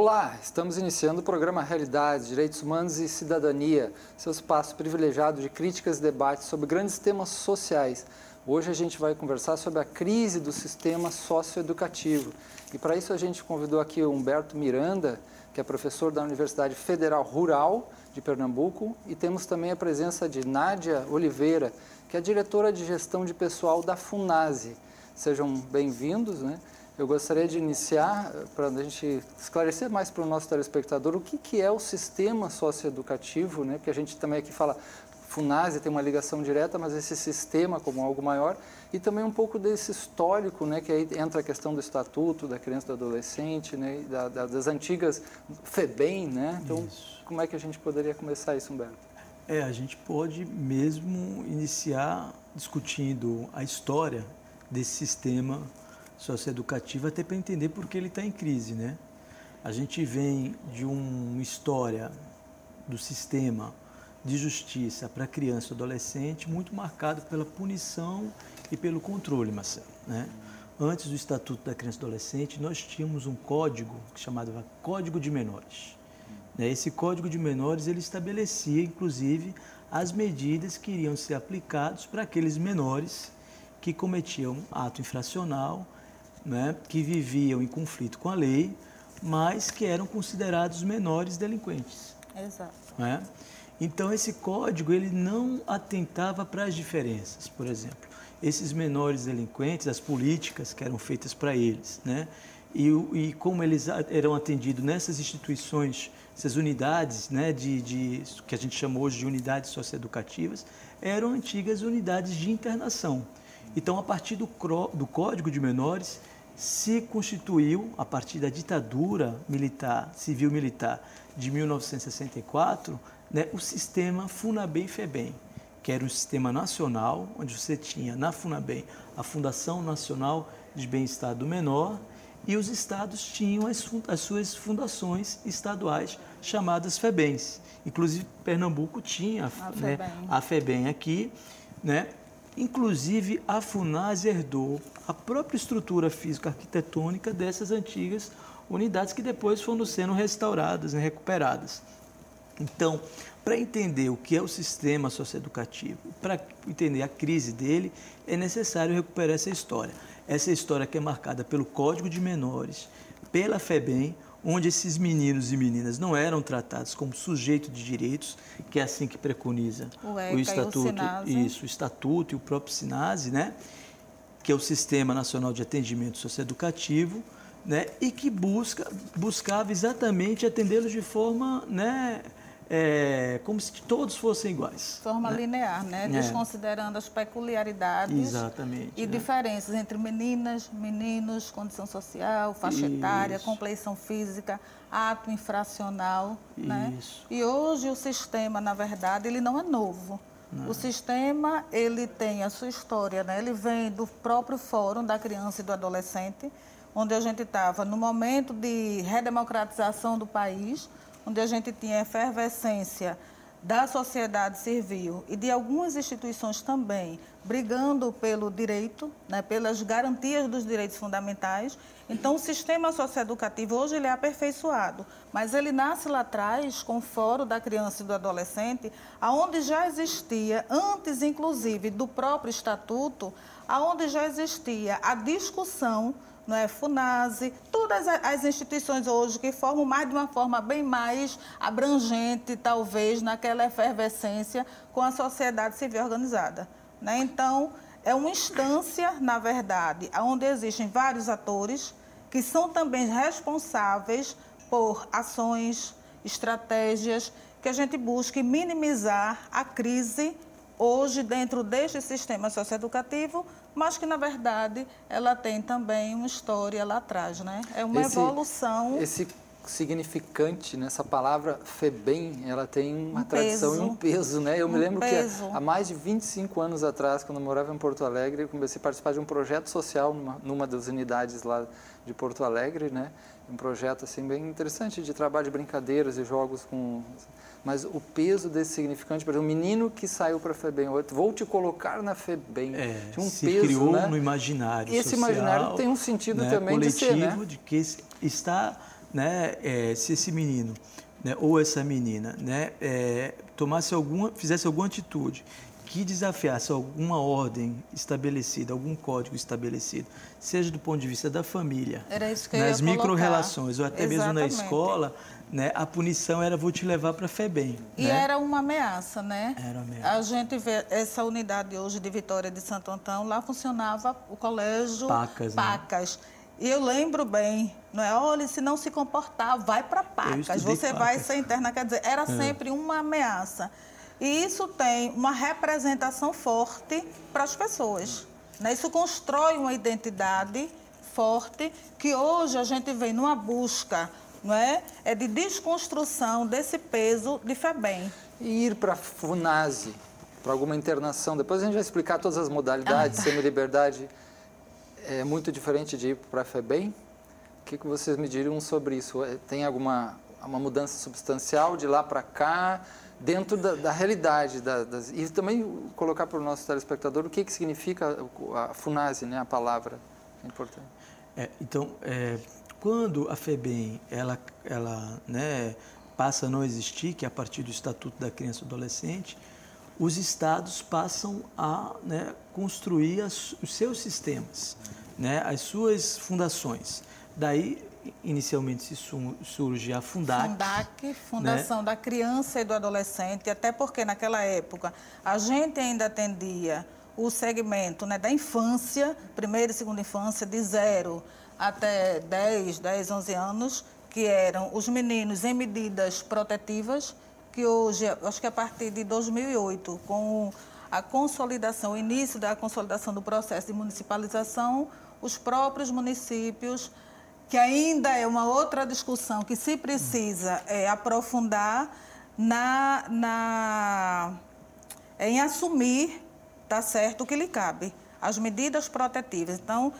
Olá, estamos iniciando o programa Realidades, Direitos Humanos e Cidadania, seu espaço privilegiado de críticas e debates sobre grandes temas sociais. Hoje a gente vai conversar sobre a crise do sistema socioeducativo. E para isso a gente convidou aqui o Humberto Miranda, que é professor da Universidade Federal Rural de Pernambuco, e temos também a presença de Nádia Oliveira, que é diretora de gestão de pessoal da FUNASE. Sejam bem-vindos, né? Eu gostaria de iniciar, para a gente esclarecer mais para o nosso telespectador, o que é o sistema socioeducativo, né? Porque a gente também aqui fala, FUNASE tem uma ligação direta, mas esse sistema como algo maior, e também um pouco desse histórico, né? Que aí entra a questão do estatuto, da criança e do adolescente, né? Das antigas FEBEM, né? Então, como é que a gente poderia começar isso, Humberto? A gente pode mesmo iniciar discutindo a história desse sistema socioeducativo, até para entender por que ele está em crise, né? A gente vem de uma história do sistema de justiça para criança e adolescente muito marcado pela punição e pelo controle, Marcelo, né? Antes do Estatuto da Criança e Adolescente, nós tínhamos um código chamado Código de Menores. Esse Código de Menores ele estabelecia, inclusive, as medidas que iriam ser aplicadas para aqueles menores que cometiam ato infracional, né, que viviam em conflito com a lei, mas que eram considerados menores delinquentes. Exato. Né? Então, esse código ele não atentava para as diferenças. Por exemplo, esses menores delinquentes, as políticas que eram feitas para eles, né, e como eles eram atendidos nessas instituições, essas unidades, né, que a gente chama hoje de unidades socioeducativas, eram antigas unidades de internação. Então, a partir do Código de Menores, se constituiu, a partir da ditadura militar, civil-militar de 1964, né, o sistema FUNABEM-FEBEM, que era um sistema nacional, onde você tinha na FUNABEM a Fundação Nacional de Bem-Estar do Menor, e os estados tinham as suas fundações estaduais chamadas FEBEMs. Inclusive, Pernambuco tinha a FEBEM aqui, né? Inclusive, a FUNASE herdou a própria estrutura físico-arquitetônica dessas antigas unidades que depois foram sendo restauradas, né, recuperadas. Então, para entender o que é o sistema socioeducativo, para entender a crise dele, é necessário recuperar essa história. Essa história que é marcada pelo Código de Menores, pela FEBEM, onde esses meninos e meninas não eram tratados como sujeito de direitos, que é assim que preconiza o Estatuto, o Estatuto e o próprio SINASE, né? Que é o Sistema Nacional de Atendimento Socioeducativo, né? E que buscava exatamente atendê-los de forma, né, como se todos fossem iguais. Forma linear, né? Desconsiderando as peculiaridades e diferenças entre meninas, meninos, condição social, faixa etária, compleição física, ato infracional, né? E hoje o sistema, na verdade, ele não é novo. O sistema, ele tem a sua história, né? Ele vem do próprio Fórum da Criança e do Adolescente, onde a gente estava no momento de redemocratização do país, onde a gente tinha efervescência da sociedade civil e de algumas instituições também brigando pelo direito, né, pelas garantias dos direitos fundamentais. Então, o sistema socioeducativo hoje ele é aperfeiçoado, mas ele nasce lá atrás com o Fórum da Criança e do Adolescente, aonde já existia, antes inclusive do próprio Estatuto, aonde já existia a discussão, não é, FUNASE, todas as instituições hoje que formam mais de uma forma bem mais abrangente, talvez, naquela efervescência com a sociedade civil organizada, né? Então, é uma instância, na verdade, onde existem vários atores que são também responsáveis por ações, estratégias, que a gente busque minimizar a crise hoje dentro deste sistema socioeducativo, mas que, na verdade, ela tem também uma história lá atrás, né? É uma evolução. Esse significante, né? Essa palavra FEBEM, ela tem uma tradição e um peso, né? Eu me lembro que há mais de 25 anos atrás, quando eu morava em Porto Alegre, eu comecei a participar de um projeto social numa das unidades lá de Porto Alegre, né? Um projeto assim bem interessante de trabalho de brincadeiras e jogos com... Mas o peso desse significante, por exemplo, o menino que saiu para a FEBEM, vou te colocar na FEBEM, tinha um se peso, criou, né, no social, imaginário social. Esse imaginário tem um sentido, né, também coletivo, de ser, né? De que está né, se esse menino, né, ou essa menina, né, fizesse alguma atitude que desafiasse alguma ordem estabelecida, algum código estabelecido, seja do ponto de vista da família, nas micro-relações ou até mesmo na escola, né, a punição era: vou te levar para a FEBEM. E né? era uma ameaça, né? Era uma ameaça. A gente vê essa unidade hoje de Vitória de Santo Antão, lá funcionava o colégio Pacas. Né? E eu lembro bem, não é? Olha, se não se comportar, vai para Pacas, você vai ser interna. Quer dizer, era sempre uma ameaça. E isso tem uma representação forte para as pessoas. Né? Isso constrói uma identidade forte que hoje a gente vem numa busca, não é? É de desconstrução desse peso de FEBEM. E ir para a FUNASE, para alguma internação, depois a gente vai explicar todas as modalidades, semi-liberdade é muito diferente de ir para a FEBEM. O que vocês me diriam sobre isso? Tem uma mudança substancial de lá para cá, dentro da realidade? E também colocar para o nosso telespectador o que significa a FUNASE, né, a palavra. É importante. Então, quando a FEBEM né, passa a não existir, que é a partir do Estatuto da Criança e do Adolescente, os estados passam a, né, construir os seus sistemas, né, as suas fundações. Daí, inicialmente, surge a FUNDAC. Fundação, né, da Criança e do Adolescente, até porque naquela época a gente ainda atendia o segmento, né, da infância, primeira e segunda infância, de 0 até 10, 11 anos, que eram os meninos em medidas protetivas, que hoje, acho que a partir de 2008, com a consolidação, o início da consolidação do processo de municipalização, os próprios municípios, que ainda é uma outra discussão que se precisa aprofundar em assumir, tá certo, o que lhe cabe, as medidas protetivas. Então,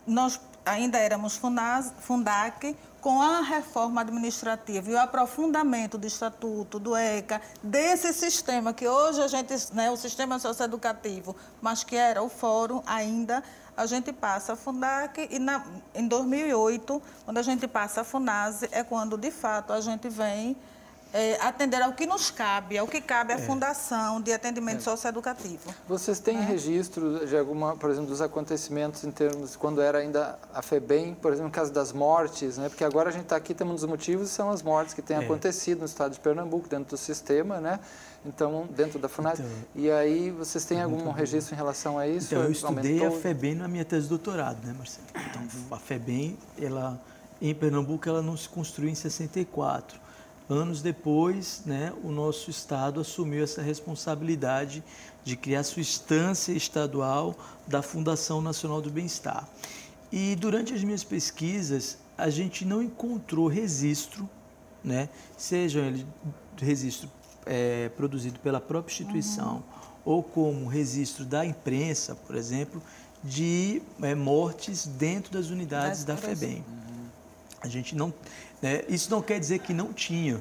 nós ainda éramos FUNDAC, com a reforma administrativa e o aprofundamento do Estatuto, do ECA, desse sistema que hoje a gente, né, o sistema socioeducativo, mas que era o fórum ainda, a gente passa a FUNDAC e em 2008, quando a gente passa a FUNASE, é quando, de fato, a gente vem atender ao que nos cabe, ao que cabe à Fundação de Atendimento Socioeducativo. Vocês têm registro de alguma, por exemplo, dos acontecimentos em termos de quando era ainda a FEBEM, por exemplo, no caso das mortes, né? Porque agora a gente está aqui, temos um dos motivos, são as mortes que têm acontecido no estado de Pernambuco, dentro do sistema, né? Então, dentro da FUNASE. E aí, vocês têm algum registro em relação a isso? Então, eu estudei a FEBEM na minha tese de doutorado, né, Marcelo? Então, a FEBEM, em Pernambuco, ela não se construiu em 64. Anos depois, né, o nosso estado assumiu essa responsabilidade de criar sua instância estadual da Fundação Nacional do Bem-Estar. E durante as minhas pesquisas, a gente não encontrou registro, né, seja ele registro produzido pela própria instituição ou como registro da imprensa, por exemplo, de mortes dentro das unidades da FEBEM. A gente não, isso não quer dizer que não tinha,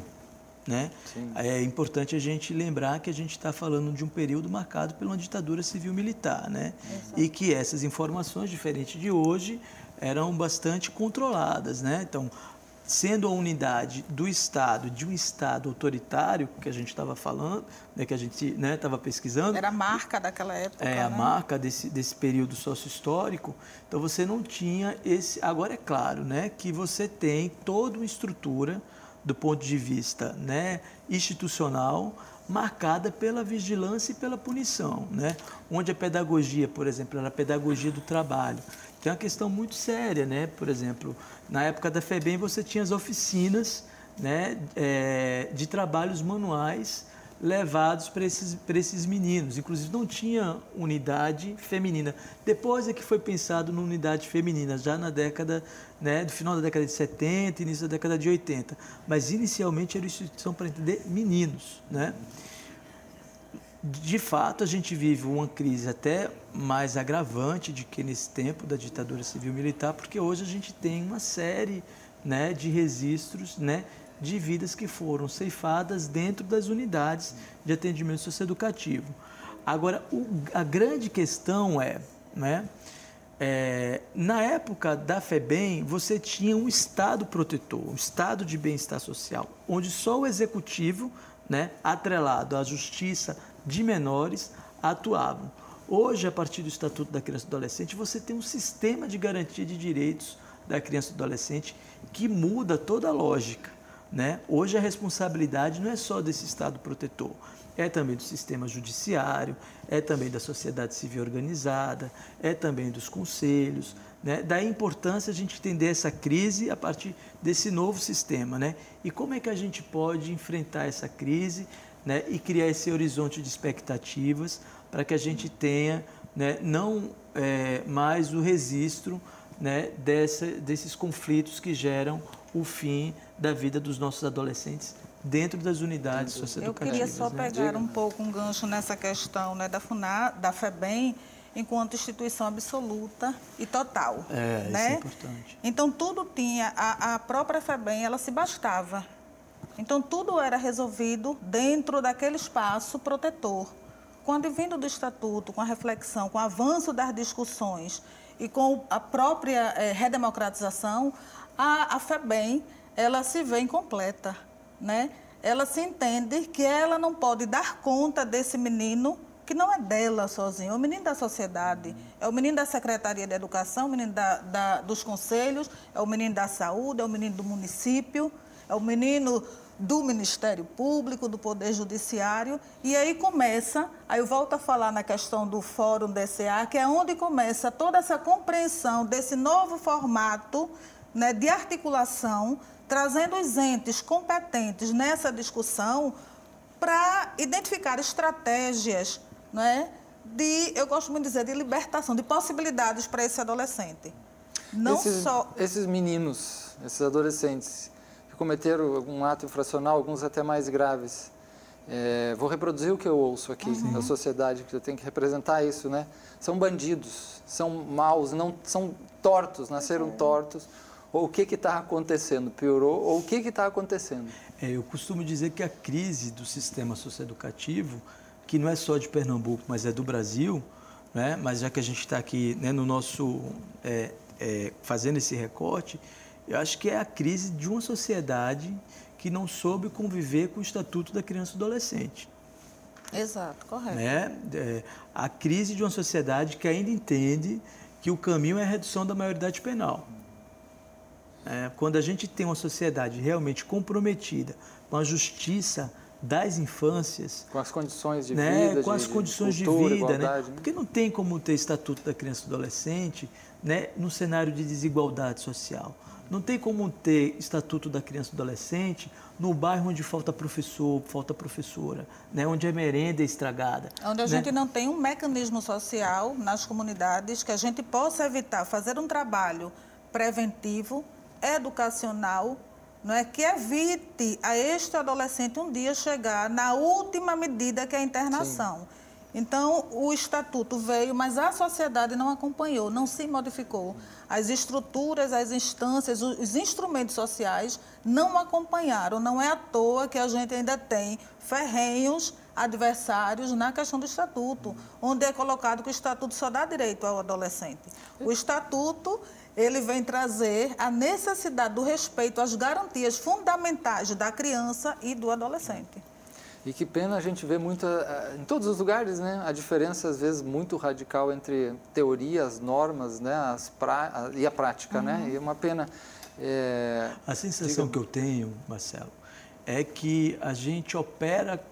né? É importante a gente lembrar que a gente está falando de um período marcado pela ditadura civil-militar, né? E que essas informações, diferente de hoje, eram bastante controladas, né? Então, sendo a unidade do Estado, de um Estado autoritário, que a gente estava falando, né, que a gente estava pesquisando. Era a marca daquela época. A marca desse período sócio-histórico. Então, você não tinha esse... Agora, é claro, né, que você tem toda uma estrutura, do ponto de vista, né, institucional, marcada pela vigilância e pela punição, né? Onde a pedagogia, por exemplo, era a pedagogia do trabalho. Tem uma questão muito séria, né? Por exemplo, na época da FEBEM você tinha as oficinas, né, de trabalhos manuais levados para esses meninos. Inclusive não tinha unidade feminina. Depois é que foi pensado na unidade feminina, já na década, né, do final da década de 70, início da década de 80. Mas inicialmente era uma instituição para atender meninos, né? De fato, a gente vive uma crise até mais agravante do que nesse tempo da ditadura civil-militar, porque hoje a gente tem uma série, né, de registros, né, de vidas que foram ceifadas dentro das unidades de atendimento socioeducativo. Agora, a grande questão é, né, Na época da FEBEM, você tinha um Estado protetor, um Estado de bem-estar social, onde só o executivo, né, atrelado à justiça de menores, atuavam. Hoje, a partir do Estatuto da Criança e do Adolescente, você tem um sistema de garantia de direitos da criança e do adolescente que muda toda a lógica, né? Hoje, a responsabilidade não é só desse Estado protetor, é também do sistema judiciário, é também da sociedade civil organizada, é também dos conselhos, né? Daí a importância de a gente entender essa crise a partir desse novo sistema, né? E como é que a gente pode enfrentar essa crise, né? E criar esse horizonte de expectativas para que a gente tenha, né, não mais o registro, né, desses conflitos que geram o fim da vida dos nossos adolescentes dentro das unidades socioeducativas. Eu queria só pegar um pouco um gancho nessa questão, né, da FEBEM, enquanto instituição absoluta e total. Né? Isso é importante. Então, tudo tinha, a própria FEBEM, ela se bastava. Então, tudo era resolvido dentro daquele espaço protetor. Quando vindo do Estatuto, com a reflexão, com o avanço das discussões e com a própria redemocratização, a FEBEM, ela se vê incompleta, né? Ela se entende que ela não pode dar conta desse menino que não é dela sozinho, é o menino da sociedade, é o menino da Secretaria de Educação, o menino dos conselhos, é o menino da saúde, é o menino do município, é o menino do Ministério Público, do Poder Judiciário, e aí começa, aí eu volto a falar na questão do Fórum DCA, que é onde começa toda essa compreensão desse novo formato, né, de articulação, trazendo os entes competentes nessa discussão para identificar estratégias, né, eu gosto muito de dizer, de libertação, de possibilidades para esse adolescente. Esses meninos, esses adolescentes que cometeram algum ato infracional, alguns até mais graves, vou reproduzir o que eu ouço aqui na sociedade, que eu tenho que representar isso, né? São bandidos, são maus, não são tortos, nasceram tortos. Ou o que está acontecendo? Piorou? Ou o que está acontecendo? Eu costumo dizer que a crise do sistema socioeducativo, que não é só de Pernambuco, mas é do Brasil, né? Mas já que a gente está aqui, né, no nosso fazendo esse recorte, eu acho que é a crise de uma sociedade que não soube conviver com o Estatuto da Criança e do Adolescente. Exato, correto. Né? A crise de uma sociedade que ainda entende que o caminho é a redução da maioridade penal. Quando a gente tem uma sociedade realmente comprometida com a justiça das infâncias... Com as condições de vida, com as condições de vida, né? Porque não tem como ter Estatuto da Criança e do Adolescente, né, num cenário de desigualdade social. Não tem como ter Estatuto da Criança e do Adolescente no bairro onde falta professor, falta professora, né, onde a merenda é estragada. Onde a gente não tem um mecanismo social nas comunidades que a gente possa evitar, fazer um trabalho preventivo, educacional, não é, que evite a este adolescente um dia chegar na última medida, que é a internação. Sim. Então, o Estatuto veio, mas a sociedade não acompanhou, não se modificou. As estruturas, as instâncias, os instrumentos sociais não acompanharam. Não é à toa que a gente ainda tem ferrenhos adversários na questão do Estatuto, onde é colocado que o Estatuto só dá direito ao adolescente. O Estatuto, ele vem trazer a necessidade do respeito às garantias fundamentais da criança e do adolescente. E que pena a gente vê muito, em todos os lugares, né, a diferença, às vezes, muito radical entre teoria, as normas, né, e a prática, né? E é uma pena... A sensação que eu tenho, Marcelo, é que a gente opera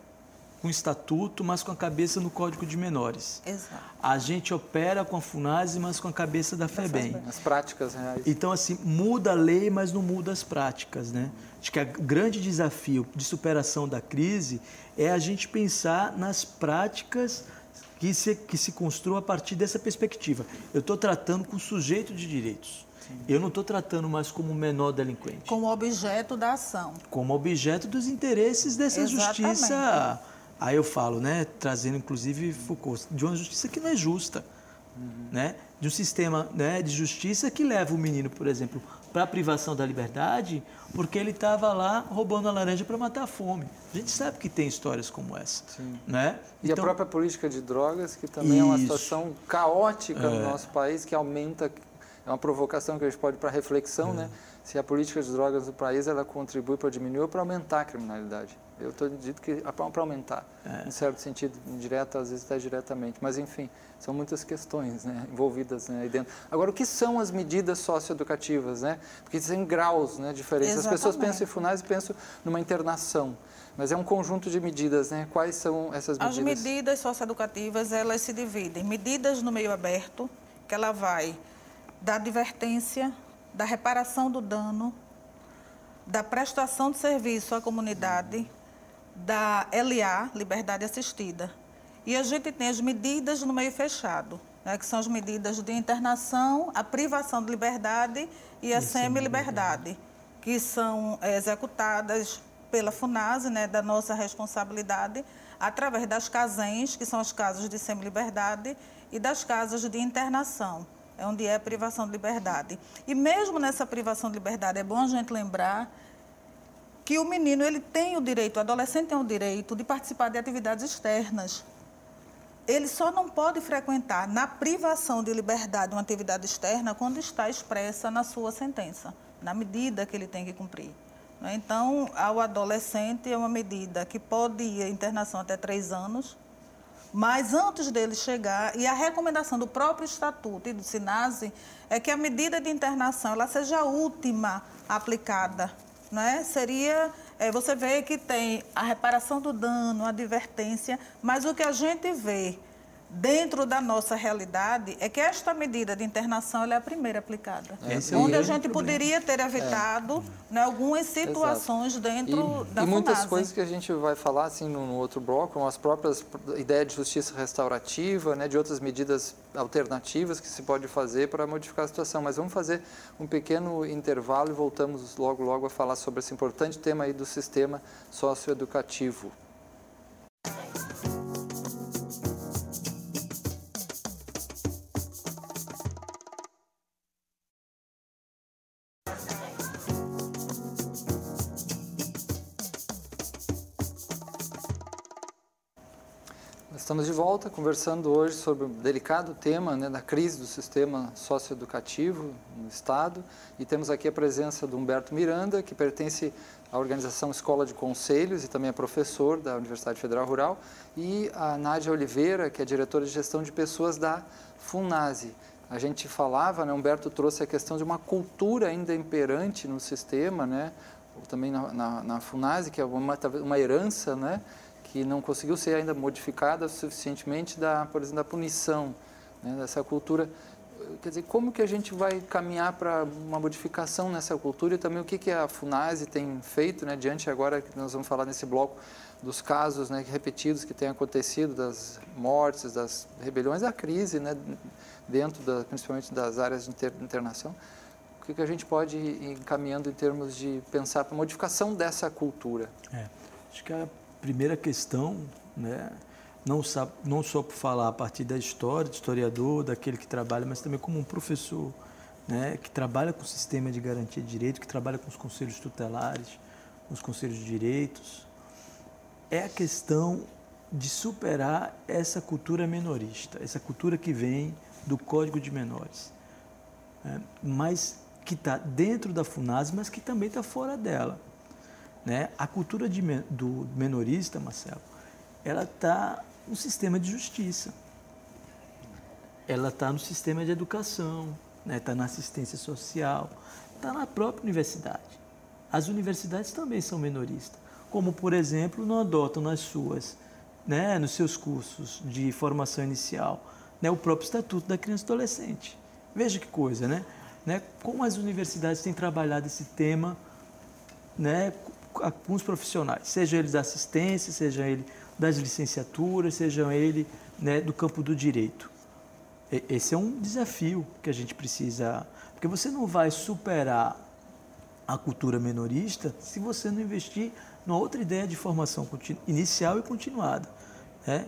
com o Estatuto, mas com a cabeça no Código de Menores. Exato. A gente opera com a FUNASE, mas com a cabeça da FEBEM. As práticas reais. Então, assim, muda a lei, mas não muda as práticas, né? Acho que o grande desafio de superação da crise é a gente pensar nas práticas que se construam a partir dessa perspectiva. Eu estou tratando com o sujeito de direitos. Sim. Eu não estou tratando mais como menor delinquente. Como objeto da ação. Como objeto dos interesses dessa Exatamente. Justiça. Aí eu falo, né, trazendo inclusive Foucault, de uma justiça que não é justa, né? De um sistema, né, de justiça que leva o menino, por exemplo, para a privação da liberdade porque ele estava lá roubando a laranja para matar a fome. A gente sabe que tem histórias como essa. Sim. Né? E então, a própria política de drogas, que também é uma situação caótica no nosso país, que aumenta, é uma provocação que a gente pode ir para reflexão, né? Se a política de drogas do país ela contribui para diminuir ou para aumentar a criminalidade. Eu estou dito que é para aumentar, em certo sentido, indireto, às vezes até diretamente. Mas, enfim, são muitas questões, né, envolvidas, né, aí dentro. Agora, o que são as medidas socioeducativas, né? Porque tem graus, né, diferentes. Exatamente. As pessoas pensam em FUNAS e pensam numa internação. Mas é um conjunto de medidas, né? Quais são essas medidas? As medidas socioeducativas, elas se dividem. Medidas no meio aberto, que ela vai da advertência, da reparação do dano, da prestação de serviço à comunidade, da LA, Liberdade Assistida. E a gente tem as medidas no meio fechado, né, que são as medidas de internação, a privação de liberdade e a semi-liberdade, que são executadas pela FUNASE, né, da nossa responsabilidade, através das CASENs, que são as casas de semi-liberdade, e das casas de internação, onde é a privação de liberdade. E mesmo nessa privação de liberdade, é bom a gente lembrar que o menino ele tem o direito, o adolescente tem o direito de participar de atividades externas. Ele só não pode frequentar na privação de liberdade uma atividade externa quando está expressa na sua sentença, na medida que ele tem que cumprir. Então, ao adolescente é uma medida que pode ir à internação até 3 anos, mas antes dele chegar, e a recomendação do próprio Estatuto e do SINASE é que a medida de internação ela seja a última aplicada. Né? Seria, você vê que tem a reparação do dano, a advertência, mas o que a gente vê dentro da nossa realidade é que esta medida de internação ela é a primeira aplicada. Onde a gente poderia ter evitado né, algumas situações dentro da FUNASE. E muitas coisas que a gente vai falar assim, no outro bloco, como as próprias ideias de justiça restaurativa, né, de outras medidas alternativas que se pode fazer para modificar a situação. Mas vamos fazer um pequeno intervalo e voltamos logo a falar sobre esse importante tema aí do sistema socioeducativo. Estamos de volta conversando hoje sobre o delicado tema, né, da crise do sistema socioeducativo no Estado. E temos aqui a presença do Humberto Miranda, que pertence à organização Escola de Conselhos e também é professor da Universidade Federal Rural, e a Nádia Oliveira, que é diretora de gestão de pessoas da FUNASE. A gente falava, né, Humberto trouxe a questão de uma cultura ainda imperante no sistema, né, também na FUNASE, que é uma herança, né, que não conseguiu ser ainda modificada suficientemente, por exemplo, da punição, né, dessa cultura. Quer dizer, como que a gente vai caminhar para uma modificação nessa cultura e também o que a FUNASE tem feito, né, diante agora que nós vamos falar nesse bloco dos casos, né, repetidos que têm acontecido, das mortes, das rebeliões, da crise, né, dentro principalmente das áreas de internação. O que a gente pode ir encaminhando em termos de pensar para a modificação dessa cultura? Acho que a primeira questão, né, não só por falar a partir da história, do historiador, daquele que trabalha, mas também como um professor, né, que trabalha com o sistema de garantia de direito, que trabalha com os conselhos tutelares, com os conselhos de direitos, é a questão de superar essa cultura menorista, essa cultura que vem do Código de Menores, né, mas que está dentro da FUNASE, mas que também está fora dela. Né? A cultura do menorista, Marcelo, ela está no sistema de justiça, ela está no sistema de educação, né? Está na assistência social, está na própria universidade. As universidades também são menoristas, como, por exemplo, não adotam nas suas, né, nos seus cursos de formação inicial, né, o próprio Estatuto da Criança e Adolescente. Veja que coisa, né? Como as universidades têm trabalhado esse tema, né, com os profissionais, seja eles da assistência, seja ele das licenciaturas, seja ele, né, do campo do direito. Esse é um desafio que a gente precisa, porque você não vai superar a cultura menorista se você não investir numa outra ideia de formação inicial e continuada, né?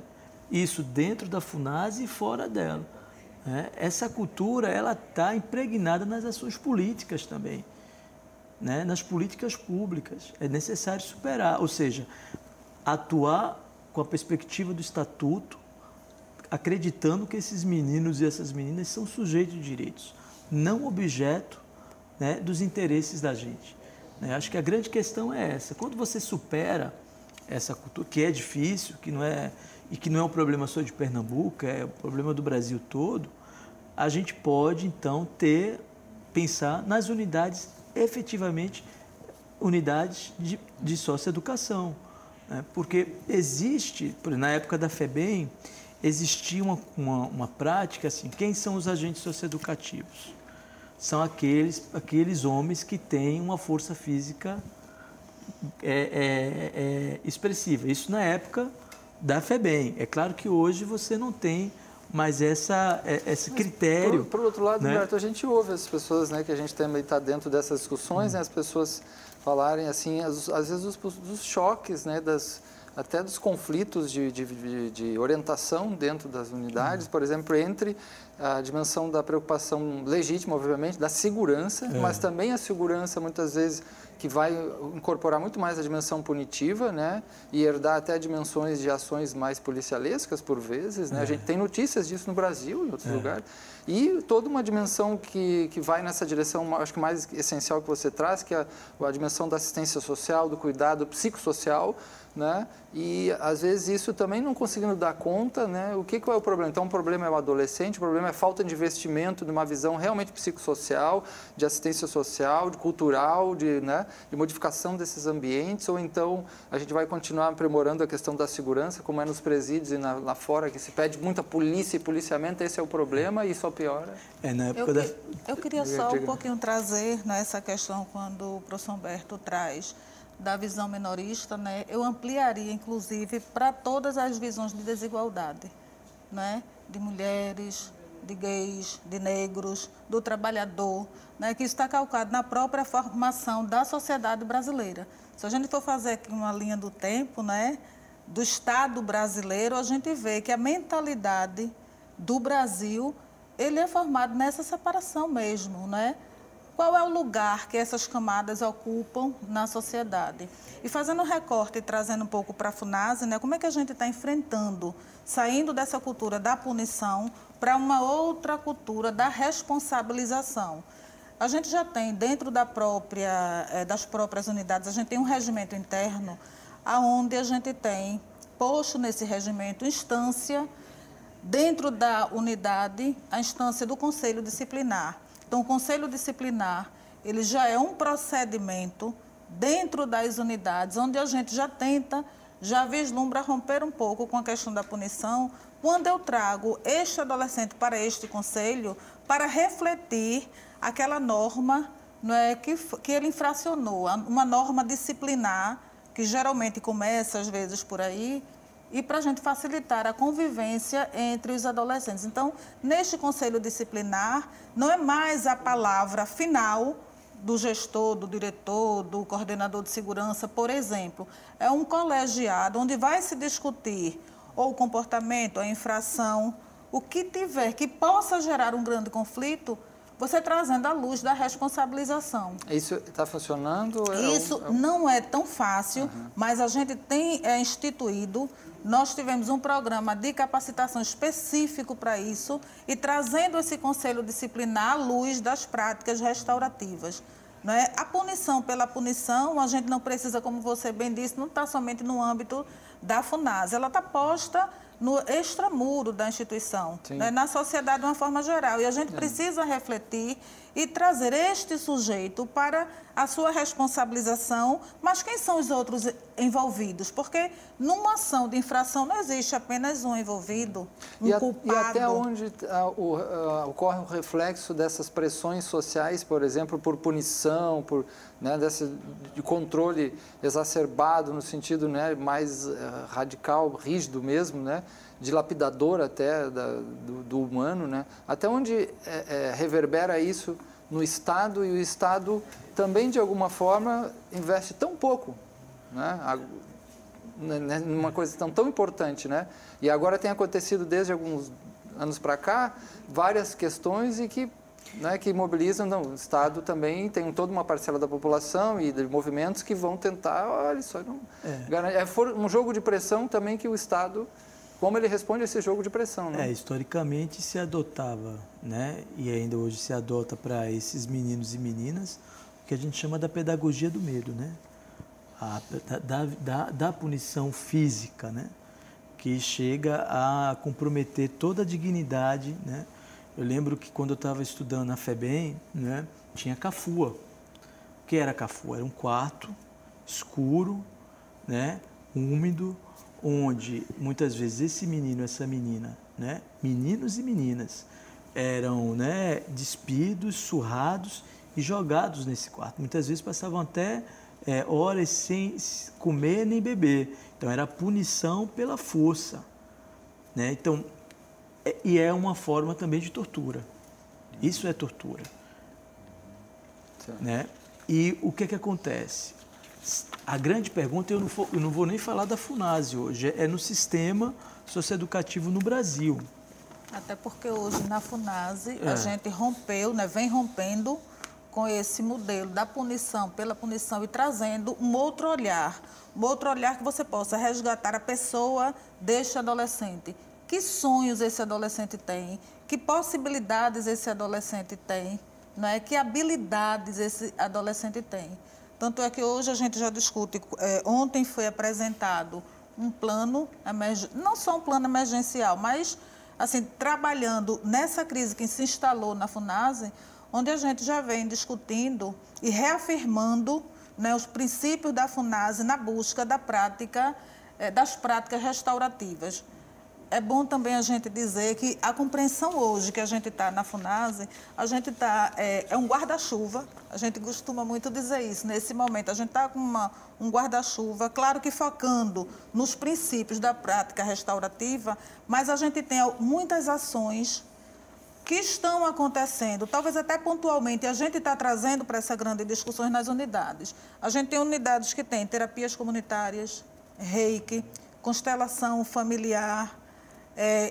Isso dentro da FUNASE e fora dela, né? Essa cultura ela está impregnada nas ações políticas também. né, nas políticas públicas. É necessário superar, ou seja, atuar com a perspectiva do estatuto, acreditando que esses meninos e essas meninas são sujeitos de direitos, não objeto, né, dos interesses da gente. Acho que a grande questão é essa. Quando você supera essa cultura, que é difícil, que não é um problema só de Pernambuco, é um problema do Brasil todo, a gente pode, então, pensar nas unidades, efetivamente, unidades de socioeducação. Porque existe, na época da FEBEM, existia uma prática assim, quem são os agentes socioeducativos? São aqueles homens que têm uma força física expressiva. Isso na época da FEBEM. É claro que hoje você não tem mais esse critério. Por outro lado, né? Humberto, a gente ouve as pessoas, né, que a gente também está dentro dessas discussões, né, as pessoas falarem assim, às vezes dos choques, né, até dos conflitos de orientação dentro das unidades, por exemplo, entre a dimensão da preocupação legítima, obviamente, da segurança, mas também a segurança, muitas vezes, que vai incorporar muito mais a dimensão punitiva, né, e herdar até dimensões de ações mais policialescas, por vezes. Né? A gente tem notícias disso no Brasil e em outros lugares. E toda uma dimensão que vai nessa direção, acho que mais essencial que você traz, que é a dimensão da assistência social, do cuidado psicossocial, né? E às vezes isso também não conseguindo dar conta, né? Qual é o problema? Então o problema é o adolescente, o problema é a falta de investimento, de uma visão realmente psicossocial, de assistência social, de cultural, né? De modificação desses ambientes, ou então a gente vai continuar aprimorando a questão da segurança, como é nos presídios e lá fora, que se pede muita polícia e policiamento, esse é o problema e só piora. Na época eu queria só um pouquinho trazer, né, essa questão quando o professor Humberto traz da visão minorista, né, eu ampliaria, inclusive, para todas as visões de desigualdade, né, de mulheres, de gays, de negros, do trabalhador, né, que está calcado na própria formação da sociedade brasileira. Se a gente for fazer aqui uma linha do tempo, né, do Estado brasileiro, a gente vê que a mentalidade do Brasil, ele é formado nessa separação mesmo, né? Qual é o lugar que essas camadas ocupam na sociedade? E fazendo um recorte e trazendo um pouco para a FUNASE, né, como é que a gente está enfrentando, saindo dessa cultura da punição para uma outra cultura da responsabilização? A gente já tem, dentro das próprias unidades, a gente tem um regimento interno, onde a gente tem posto nesse regimento instância, dentro da unidade, a instância do Conselho Disciplinar. Então, o Conselho Disciplinar, ele já é um procedimento dentro das unidades, onde a gente já vislumbra romper um pouco com a questão da punição, quando eu trago este adolescente para este conselho, para refletir aquela norma, não é, que ele infracionou, uma norma disciplinar, que geralmente começa, às vezes, por aí, e para a gente facilitar a convivência entre os adolescentes. Então, neste conselho disciplinar, não é mais a palavra final do gestor, do diretor, do coordenador de segurança, por exemplo. É um colegiado onde vai se discutir ou o comportamento, a infração, o que tiver que possa gerar um grande conflito, você trazendo à luz da responsabilização. Isso está funcionando? Isso não é tão fácil, mas a gente tem instituído. Nós tivemos um programa de capacitação específico para isso e trazendo esse conselho disciplinar à luz das práticas restaurativas. Não é? A punição pela punição, a gente não precisa, como você bem disse, não está somente no âmbito da FUNASE, ela está posta no extramuro da instituição, né, na sociedade de uma forma geral. E a gente precisa refletir e trazer este sujeito para a sua responsabilização, mas quem são os outros envolvidos? Porque numa ação de infração não existe apenas um envolvido, culpado. E até onde ocorre o reflexo dessas pressões sociais, por exemplo, por punição, né, de controle exacerbado no sentido, né, mais radical, rígido mesmo, né, dilapidador até do humano, né? Até onde reverbera isso no Estado, e o Estado também, de alguma forma, investe tão pouco, né? Numa coisa tão importante, né? E agora tem acontecido, desde alguns anos para cá, várias questões e que né, que mobilizam, não, o Estado também tem toda uma parcela da população e de movimentos que vão tentar, olha, isso não... um jogo de pressão também que o Estado, como ele responde a esse jogo de pressão, né? Historicamente se adotava, né, e ainda hoje se adota para esses meninos e meninas, o que a gente chama da pedagogia do medo, né? Da punição física, né? Que chega a comprometer toda a dignidade, né? Eu lembro que quando eu estava estudando na FEBEM, né, tinha cafua. O que era cafua? Era um quarto escuro, né, úmido, onde muitas vezes esse menino, essa menina, né, meninos e meninas, eram, né, despidos, surrados e jogados nesse quarto. Muitas vezes passavam até horas sem comer nem beber. Então era punição pela força, né? Então, e é uma forma também de tortura. Isso é tortura. Né? E o que acontece? A grande pergunta, eu não vou nem falar da FUNASE hoje, é no sistema socioeducativo no Brasil. Até porque hoje na FUNASE a gente rompeu, né, vem rompendo com esse modelo da punição pela punição e trazendo um outro olhar que você possa resgatar a pessoa deste adolescente. Que sonhos esse adolescente tem, que possibilidades esse adolescente tem, não é? Que habilidades esse adolescente tem. Tanto é que hoje a gente já discute, ontem foi apresentado um plano, não só um plano emergencial, mas assim, trabalhando nessa crise que se instalou na FUNASE, onde a gente já vem discutindo e reafirmando, né, os princípios da FUNASE na busca da prática, das práticas restaurativas. É bom também a gente dizer que a compreensão hoje que a gente está na FUNASE, a gente está, é um guarda-chuva, a gente costuma muito dizer isso, nesse momento a gente está com um guarda-chuva, claro que focando nos princípios da prática restaurativa, mas a gente tem muitas ações que estão acontecendo, talvez até pontualmente, a gente está trazendo para essa grande discussão nas unidades. A gente tem unidades que têm terapias comunitárias, reiki, constelação familiar,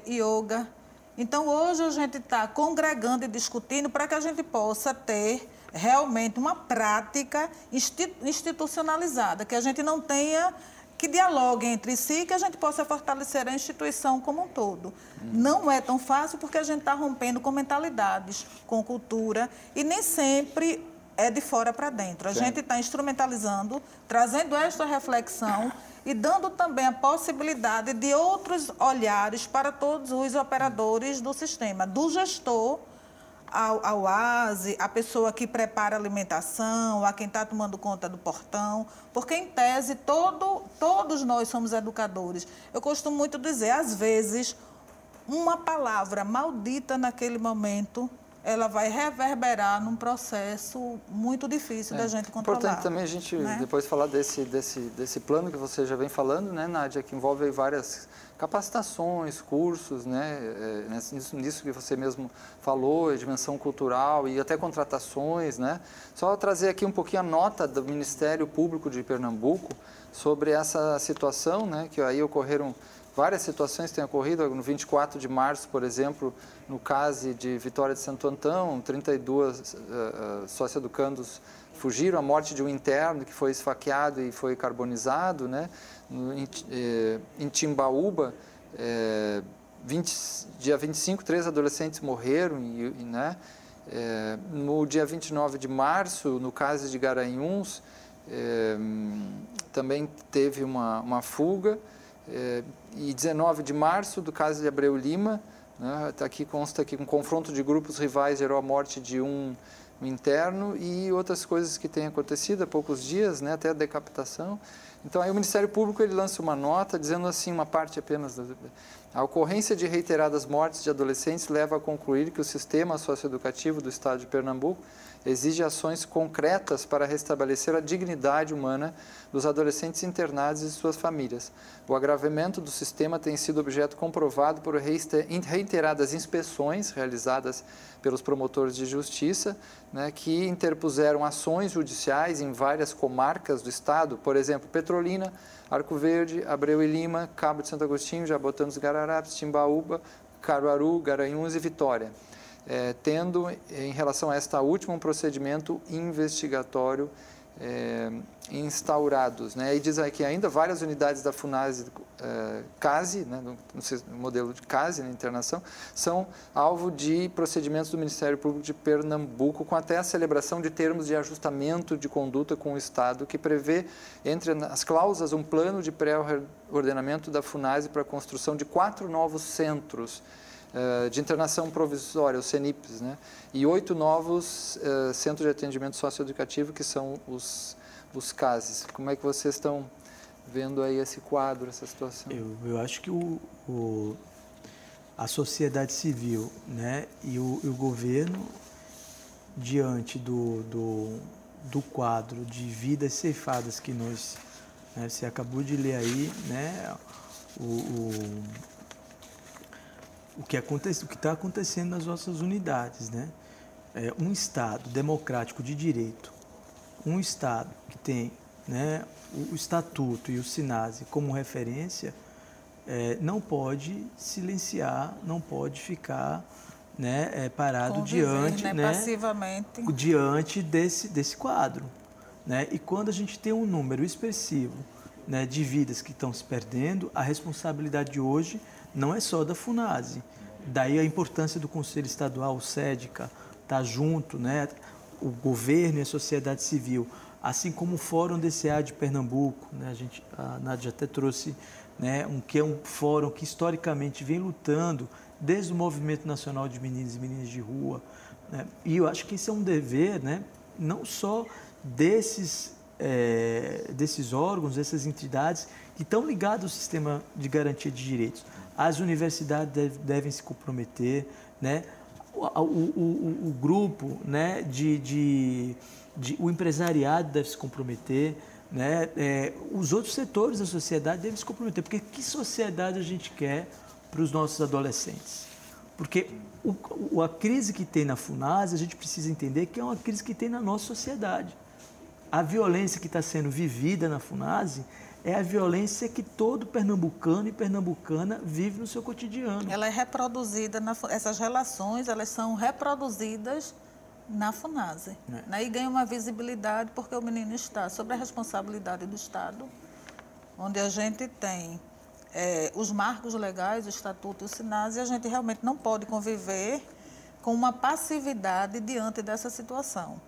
yoga. Então, hoje a gente está congregando e discutindo para que a gente possa ter realmente uma prática institucionalizada, que a gente não tenha, que dialogue entre si, que a gente possa fortalecer a instituição como um todo. Não é tão fácil porque a gente está rompendo com mentalidades, com cultura, e nem sempre é de fora para dentro. A gente está instrumentalizando, trazendo esta reflexão e dando também a possibilidade de outros olhares para todos os operadores do sistema, do gestor ao ASE, a pessoa que prepara a alimentação, a quem está tomando conta do portão, porque, em tese, todos nós somos educadores. Eu costumo muito dizer, às vezes, uma palavra maldita naquele momento, ela vai reverberar num processo muito difícil da gente controlar. Importante também a gente, depois, falar desse plano que você já vem falando, né, Nádia, que envolve várias capacitações, cursos, né, nisso que você mesmo falou, a dimensão cultural e até contratações, né. Só trazer aqui um pouquinho a nota do Ministério Público de Pernambuco sobre essa situação, né, que aí ocorreram várias situações têm ocorrido. No 24 de março, por exemplo, no caso de Vitória de Santo Antão, 32 sócio-educandos fugiram, a morte de um interno que foi esfaqueado e foi carbonizado, né? Em Timbaúba, dia 25, 3 adolescentes morreram, né? No dia 29 de março, no caso de Garanhuns, também teve uma fuga. E 19 de março, do caso de Abreu Lima, né, aqui consta que um confronto de grupos rivais gerou a morte de um interno e outras coisas que têm acontecido há poucos dias, né, até a decapitação. Então, aí o Ministério Público ele lança uma nota dizendo assim, uma parte apenas, a ocorrência de reiteradas mortes de adolescentes leva a concluir que o sistema socioeducativo do Estado de Pernambuco exige ações concretas para restabelecer a dignidade humana dos adolescentes internados e suas famílias. O agravamento do sistema tem sido objeto comprovado por reiteradas inspeções realizadas pelos promotores de justiça, né, que interpuseram ações judiciais em várias comarcas do Estado, por exemplo, Petrolina, Arco Verde, Abreu e Lima, Cabo de Santo Agostinho, Jabotão dos Guararapes, Timbaúba, Caruaru, Garanhuns e Vitória. tendo em relação a esta última um procedimento investigatório instaurados, né? E diz aqui ainda várias unidades da FUNASE CASE, né, no modelo de CASE na internação, são alvo de procedimentos do Ministério Público de Pernambuco, com até a celebração de termos de ajustamento de conduta com o Estado, que prevê, entre as cláusulas, um plano de pré-ordenamento da FUNASE para a construção de 4 novos centros de internação provisória, os CENIPs, né? E 8 novos centros de atendimento socioeducativo, que são os CASES. Como é que vocês estão vendo aí esse quadro, essa situação? Eu acho que a sociedade civil, né, e o governo, diante do quadro de vidas ceifadas que nós, né, você acabou de ler aí, né, o que está acontecendo nas nossas unidades, né? Um Estado democrático de direito, um Estado que tem, né, o Estatuto e o SINASE como referência, não pode silenciar, não pode ficar, né, parado diante, né, passivamente, diante desse quadro, né? E quando a gente tem um número expressivo, né, de vidas que estão se perdendo, a responsabilidade de hoje não é só da FUNASE. Daí a importância do Conselho Estadual, o SEDCA, estar junto, né, o governo e a sociedade civil, assim como o Fórum DCA de Pernambuco, né, a Nádia até trouxe, né, que é um fórum que historicamente vem lutando desde o Movimento Nacional de Meninos e Meninas de Rua, né, e eu acho que isso é um dever, né, não só desses órgãos, dessas entidades que estão ligados ao sistema de garantia de direitos. As universidades devem se comprometer, né? O grupo, né, o empresariado deve se comprometer, né? Os outros setores da sociedade devem se comprometer, porque que sociedade a gente quer para os nossos adolescentes? Porque a crise que tem na FUNASE, a gente precisa entender que é uma crise que tem na nossa sociedade. A violência que está sendo vivida na FUNASE é a violência que todo pernambucano e pernambucana vive no seu cotidiano. Ela é reproduzida, essas relações, elas são reproduzidas na FUNASE, né? E ganha uma visibilidade porque o menino está sob a responsabilidade do Estado, onde a gente tem os marcos legais, o Estatuto e o SINASE, e a gente realmente não pode conviver com uma passividade diante dessa situação.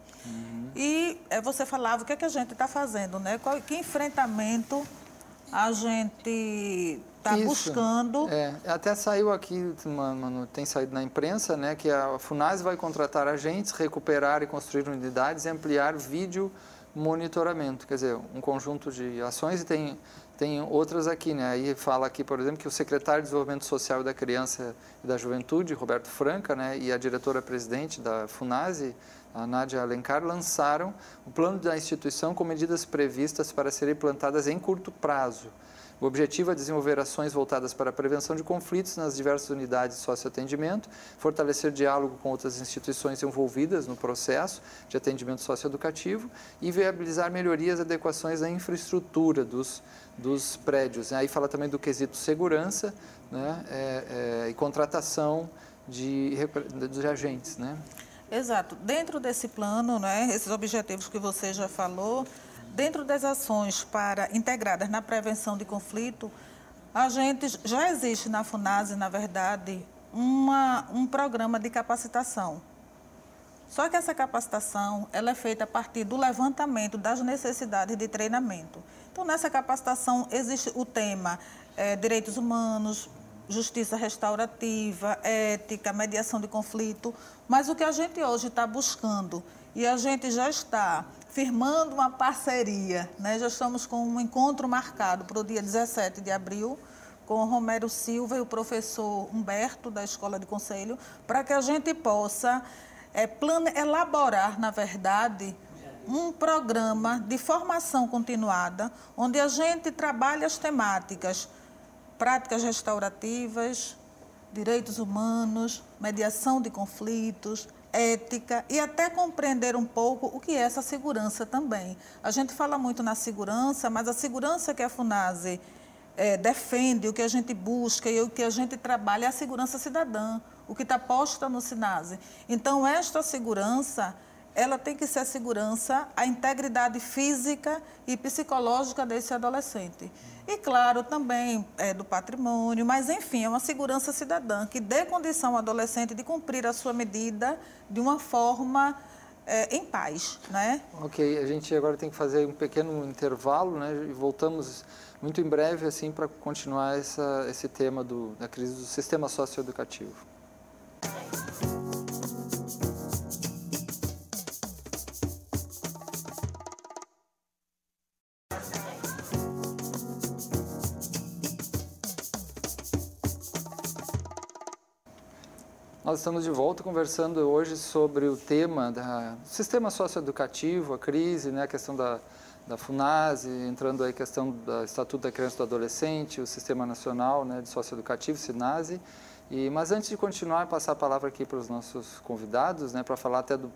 E você falava, o que é que a gente está fazendo, né? Que enfrentamento a gente está buscando? Até saiu aqui, tem saído na imprensa, né, que a FUNASE vai contratar agentes, recuperar e construir unidades e ampliar vídeo monitoramento. Quer dizer, um conjunto de ações, e tem outras aqui, né? Aí fala aqui, por exemplo, que o secretário de Desenvolvimento Social da Criança e da Juventude, Roberto Franca, né, e a diretora-presidente da FUNASE, a Nádia Alencar, lançaram o plano da instituição com medidas previstas para serem implantadas em curto prazo. O objetivo é desenvolver ações voltadas para a prevenção de conflitos nas diversas unidades de socioatendimento, fortalecer diálogo com outras instituições envolvidas no processo de atendimento socioeducativo e viabilizar melhorias e adequações à infraestrutura dos prédios. Aí fala também do quesito segurança, né, e contratação de agentes, né? Exato. Dentro desse plano, né, esses objetivos que você já falou, dentro das ações integradas na prevenção de conflito, já existe na FUNASE, na verdade, um programa de capacitação. Só que essa capacitação ela é feita a partir do levantamento das necessidades de treinamento. Então, nessa capacitação existe o tema direitos humanos, justiça restaurativa, ética, mediação de conflito, mas o que a gente hoje está buscando, e a gente já está firmando uma parceria, né? Já estamos com um encontro marcado para o dia 17 de abril, com o Romero Silva e o professor Humberto, da Escola de Conselho, para que a gente possa elaborar, na verdade, um programa de formação continuada, onde a gente trabalhe as temáticas práticas restaurativas, direitos humanos, mediação de conflitos, ética e até compreender um pouco o que é essa segurança também. A gente fala muito na segurança, mas a segurança que a FUNASE defende, o que a gente busca e o que a gente trabalha é a segurança cidadã, o que está posta no SINASE. Então, esta segurança, ela tem que ser a segurança, a integridade física e psicológica desse adolescente. E, claro, também do patrimônio, mas, enfim, é uma segurança cidadã que dê condição ao adolescente de cumprir a sua medida de uma forma em paz, né? Ok, a gente agora tem que fazer um pequeno intervalo, né? E voltamos muito em breve, assim, para continuar esse tema da crise do sistema socioeducativo. Nós estamos de volta conversando hoje sobre o tema do sistema socioeducativo, a crise, né, a questão da FUNASE, entrando aí a questão do Estatuto da Criança e do Adolescente, o Sistema Nacional, né, de Socioeducativo, SINASE. Mas antes de continuar, passar a palavra aqui para os nossos convidados, né, para falar até do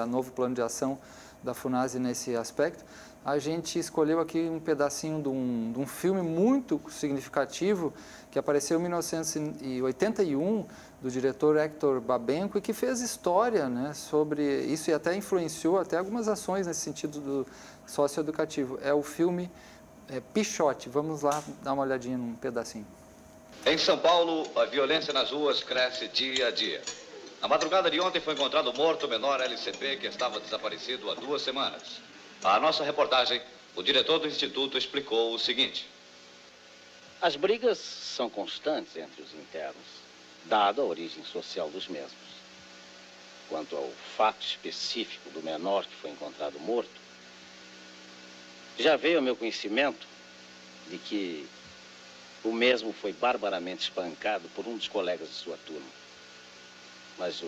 novo plano de ação da FUNASE nesse aspecto, a gente escolheu aqui um pedacinho de um filme muito significativo que apareceu em 1981, do diretor Hector Babenco, e que fez história, né, sobre isso e até influenciou até algumas ações nesse sentido do socioeducativo. É o filme Pichote. Vamos lá dar uma olhadinha num pedacinho. Em São Paulo, a violência nas ruas cresce dia a dia. Na madrugada de ontem foi encontrado morto o menor LCP que estava desaparecido há 2 semanas. A nossa reportagem, o diretor do Instituto explicou o seguinte. As brigas são constantes entre os internos, dada a origem social dos mesmos. Quanto ao fato específico do menor que foi encontrado morto, já veio ao meu conhecimento de que o mesmo foi barbaramente espancado por um dos colegas de sua turma. Mas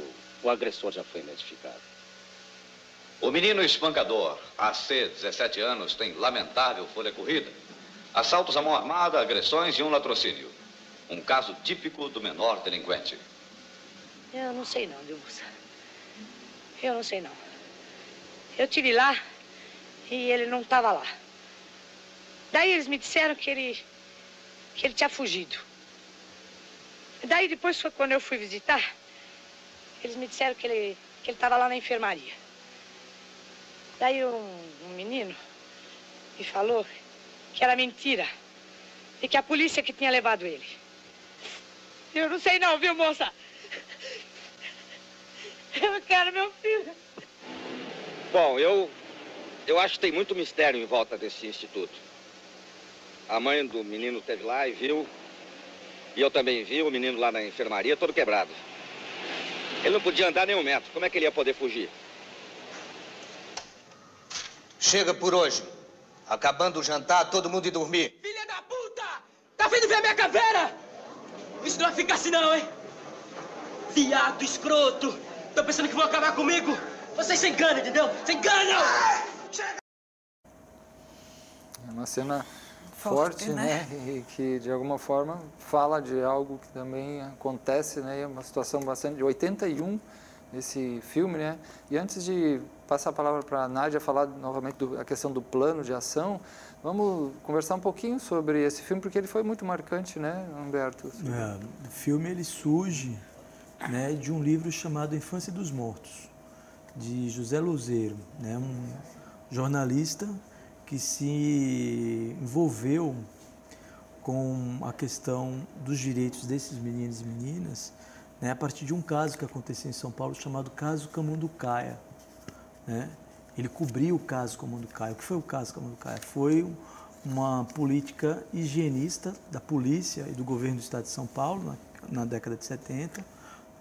o agressor já foi identificado. O menino espancador, AC, 17 anos, tem lamentável folha corrida. Assaltos à mão armada, agressões e um latrocínio. Um caso típico do menor delinquente. Eu não sei não, viu, moça? Eu não sei não. Eu estive lá e ele não estava lá. Daí eles me disseram que ele tinha fugido. Daí depois foi quando eu fui visitar, eles me disseram que ele estava lá na enfermaria. Daí um menino me falou que era mentira e que a polícia que tinha levado ele. Eu não sei não, viu, moça? Eu quero meu filho. Bom, eu acho que tem muito mistério em volta desse instituto. A mãe do menino esteve lá e viu. E eu também vi o menino lá na enfermaria todo quebrado. Ele não podia andar nem 1 metro. Como é que ele ia poder fugir? Chega por hoje. Acabando o jantar, todo mundo ir dormir. Filha da puta! Tá vindo ver minha caveira? Isso não vai ficar assim não, hein? Viado, escroto! Tô pensando que vão acabar comigo? Vocês se enganam, entendeu? Se enganam! É uma cena forte, né? E que, de alguma forma, fala de algo que também acontece, né? É uma situação bastante... De 81, esse filme, né? E antes de passar a palavra para a Nádia falar novamente da questão do plano de ação, vamos conversar um pouquinho sobre esse filme, porque ele foi muito marcante, né, Humberto? O filme ele surge, né, de um livro chamado Infância dos Mortos, de José Luzeiro, né, um jornalista que se envolveu com a questão dos direitos desses meninos e meninas, né, a partir de um caso que aconteceu em São Paulo chamado Caso Camanducaia. Né? Ele cobriu o caso Camanducaia. O que foi o caso Camanducaia? Foi uma política higienista da polícia e do governo do estado de São Paulo, na década de 70,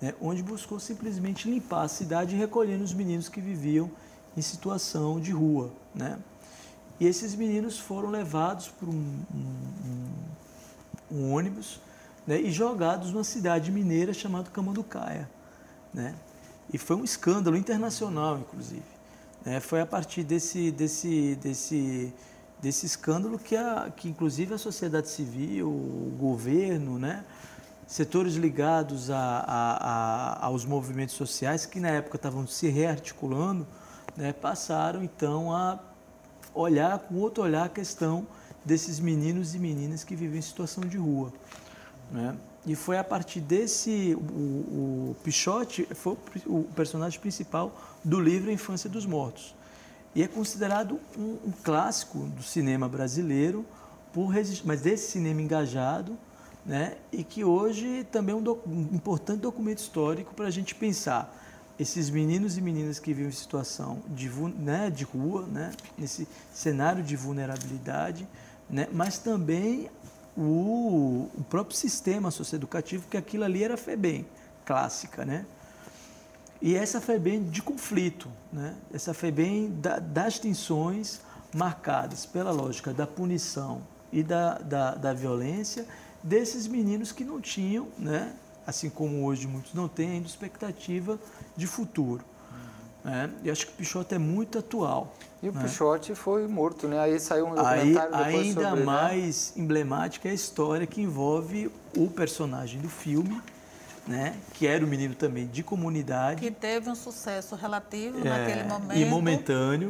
né, onde buscou simplesmente limpar a cidade recolhendo os meninos que viviam em situação de rua. Né? E esses meninos foram levados por um ônibus, né, e jogados numa cidade mineira chamada Camanducaia. Né? E foi um escândalo internacional, inclusive. Foi a partir desse escândalo que inclusive a sociedade civil, o governo, né, setores ligados aos movimentos sociais, que na época estavam se rearticulando, né, passaram então a olhar com outro olhar a questão desses meninos e meninas que vivem em situação de rua. né? E foi a partir desse... O Pichote foi o personagem principal do livro A Infância dos Mortos. E é considerado um clássico do cinema brasileiro, mas desse cinema engajado, né? E que hoje também é um importante documento histórico para a gente pensar esses meninos e meninas que vivem em situação de rua, né? Nesse cenário de vulnerabilidade, né? Mas também o próprio sistema socioeducativo, que aquilo ali era a FEBEM clássica, né? E essa FEBEM de conflito, né? Essa FEBEM das tensões marcadas pela lógica da punição e da violência desses meninos que não tinham, né? Assim como hoje muitos não têm ainda expectativa de futuro. Eu acho que o Pichote é muito atual. E o Pichote foi morto, né? Aí saiu um documentário depois ainda sobre, mais emblemática é a história que envolve o personagem do filme, né? Que era o menino também de comunidade. Que teve um sucesso relativo naquele momento. E